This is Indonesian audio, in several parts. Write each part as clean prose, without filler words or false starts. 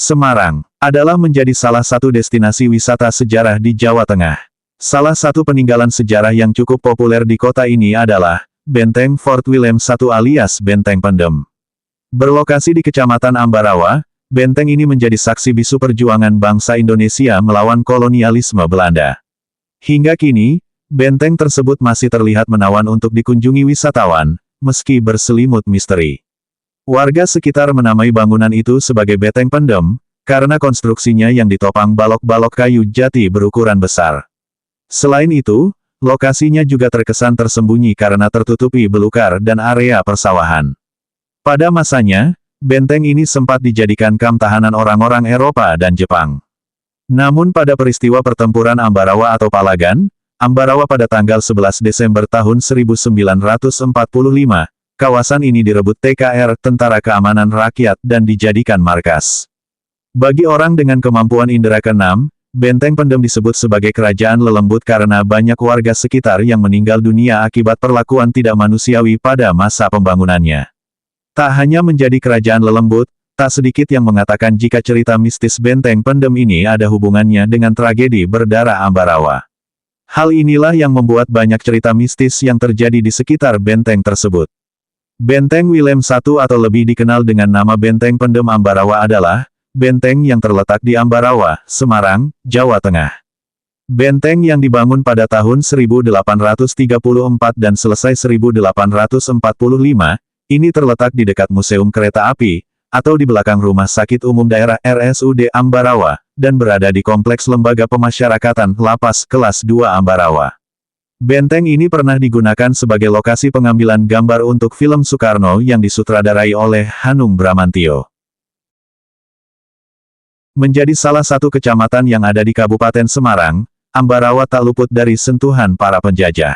Semarang adalah menjadi salah satu destinasi wisata sejarah di Jawa Tengah. Salah satu peninggalan sejarah yang cukup populer di kota ini adalah Benteng Fort William I alias Benteng Pendem. Berlokasi di Kecamatan Ambarawa, benteng ini menjadi saksi bisu perjuangan bangsa Indonesia melawan kolonialisme Belanda. Hingga kini, benteng tersebut masih terlihat menawan untuk dikunjungi wisatawan, meski berselimut misteri. Warga sekitar menamai bangunan itu sebagai Benteng Pendem, karena konstruksinya yang ditopang balok-balok kayu jati berukuran besar. Selain itu, lokasinya juga terkesan tersembunyi karena tertutupi belukar dan area persawahan. Pada masanya, benteng ini sempat dijadikan kamp tahanan orang-orang Eropa dan Jepang. Namun pada peristiwa pertempuran Ambarawa atau Palagan, Ambarawa pada tanggal 11 Desember tahun 1945, kawasan ini direbut TKR, Tentara Keamanan Rakyat, dan dijadikan markas. Bagi orang dengan kemampuan indera keenam, Benteng Pendem disebut sebagai kerajaan lelembut karena banyak warga sekitar yang meninggal dunia akibat perlakuan tidak manusiawi pada masa pembangunannya. Tak hanya menjadi kerajaan lelembut, tak sedikit yang mengatakan jika cerita mistis Benteng Pendem ini ada hubungannya dengan tragedi berdarah Ambarawa. Hal inilah yang membuat banyak cerita mistis yang terjadi di sekitar benteng tersebut. Benteng William I atau lebih dikenal dengan nama Benteng Pendem Ambarawa adalah benteng yang terletak di Ambarawa, Semarang, Jawa Tengah. Benteng yang dibangun pada tahun 1834 dan selesai 1845, ini terletak di dekat Museum Kereta Api, atau di belakang Rumah Sakit Umum Daerah RSUD Ambarawa, dan berada di Kompleks Lembaga Pemasyarakatan Lapas Kelas 2 Ambarawa. Benteng ini pernah digunakan sebagai lokasi pengambilan gambar untuk film Soekarno yang disutradarai oleh Hanung Bramantyo. Menjadi salah satu kecamatan yang ada di Kabupaten Semarang, Ambarawa tak luput dari sentuhan para penjajah.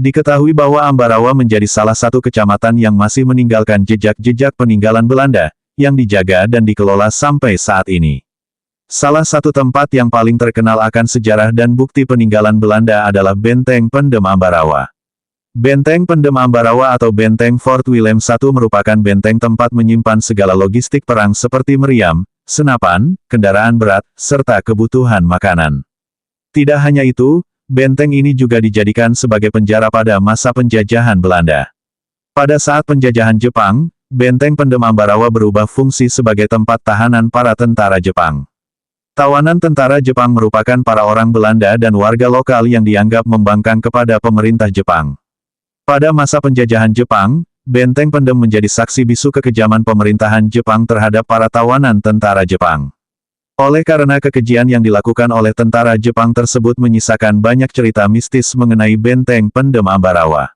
Diketahui bahwa Ambarawa menjadi salah satu kecamatan yang masih meninggalkan jejak-jejak peninggalan Belanda, yang dijaga dan dikelola sampai saat ini. Salah satu tempat yang paling terkenal akan sejarah dan bukti peninggalan Belanda adalah Benteng Pendem Ambarawa. Benteng Pendem Ambarawa atau Benteng Fort William I merupakan benteng tempat menyimpan segala logistik perang seperti meriam, senapan, kendaraan berat, serta kebutuhan makanan. Tidak hanya itu, benteng ini juga dijadikan sebagai penjara pada masa penjajahan Belanda. Pada saat penjajahan Jepang, Benteng Pendem Ambarawa berubah fungsi sebagai tempat tahanan para tentara Jepang. Tawanan tentara Jepang merupakan para orang Belanda dan warga lokal yang dianggap membangkang kepada pemerintah Jepang. Pada masa penjajahan Jepang, Benteng Pendem menjadi saksi bisu kekejaman pemerintahan Jepang terhadap para tawanan tentara Jepang. Oleh karena kekejian yang dilakukan oleh tentara Jepang tersebut menyisakan banyak cerita mistis mengenai Benteng Pendem Ambarawa.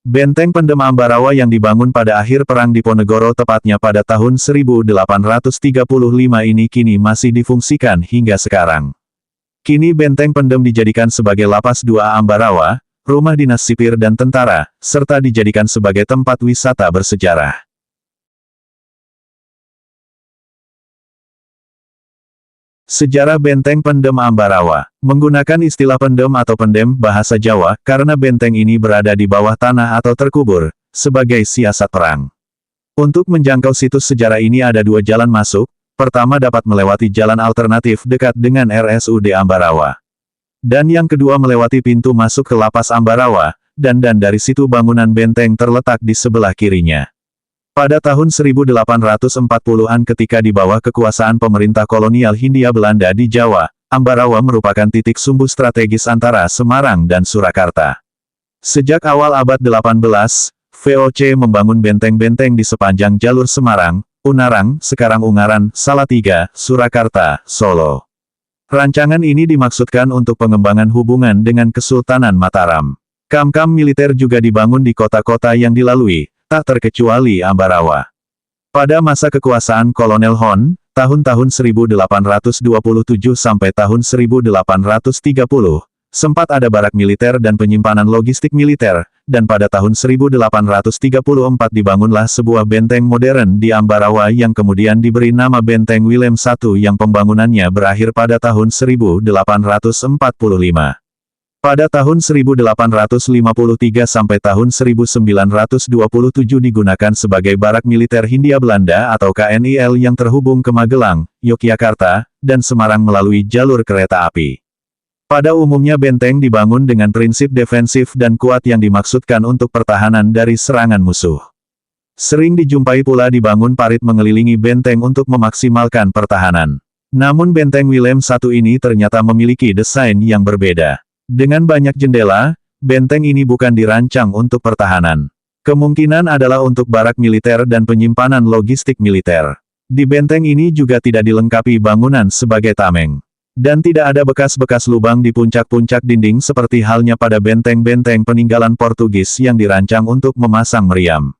Benteng Pendem Ambarawa yang dibangun pada akhir Perang Diponegoro tepatnya pada tahun 1835 ini kini masih difungsikan hingga sekarang. Kini Benteng Pendem dijadikan sebagai Lapas 2 Ambarawa, rumah dinas sipir dan tentara, serta dijadikan sebagai tempat wisata bersejarah. Sejarah Benteng Pendem Ambarawa, menggunakan istilah pendem atau pendem bahasa Jawa, karena benteng ini berada di bawah tanah atau terkubur, sebagai siasat perang. Untuk menjangkau situs sejarah ini ada dua jalan masuk, pertama dapat melewati jalan alternatif dekat dengan RSUD Ambarawa. Dan yang kedua melewati pintu masuk ke Lapas Ambarawa, dan dari situ bangunan benteng terletak di sebelah kirinya. Pada tahun 1840-an ketika di bawah kekuasaan pemerintah kolonial Hindia Belanda di Jawa, Ambarawa merupakan titik sumbu strategis antara Semarang dan Surakarta. Sejak awal abad 18, VOC membangun benteng-benteng di sepanjang jalur Semarang, Unarang, sekarang Ungaran, Salatiga, Surakarta, Solo. Rancangan ini dimaksudkan untuk pengembangan hubungan dengan Kesultanan Mataram. Kamp-kamp militer juga dibangun di kota-kota yang dilalui, tak terkecuali Ambarawa. Pada masa kekuasaan Kolonel Hon, tahun-tahun 1827 sampai tahun 1830, sempat ada barak militer dan penyimpanan logistik militer, dan pada tahun 1834 dibangunlah sebuah benteng modern di Ambarawa yang kemudian diberi nama Benteng William I yang pembangunannya berakhir pada tahun 1845. Pada tahun 1853 sampai tahun 1927 digunakan sebagai barak militer Hindia Belanda atau KNIL yang terhubung ke Magelang, Yogyakarta, dan Semarang melalui jalur kereta api. Pada umumnya benteng dibangun dengan prinsip defensif dan kuat yang dimaksudkan untuk pertahanan dari serangan musuh. Sering dijumpai pula dibangun parit mengelilingi benteng untuk memaksimalkan pertahanan. Namun benteng Willem I ini ternyata memiliki desain yang berbeda. Dengan banyak jendela, benteng ini bukan dirancang untuk pertahanan. Kemungkinan adalah untuk barak militer dan penyimpanan logistik militer. Di benteng ini juga tidak dilengkapi bangunan sebagai tameng. Dan tidak ada bekas-bekas lubang di puncak-puncak dinding seperti halnya pada benteng-benteng peninggalan Portugis yang dirancang untuk memasang meriam.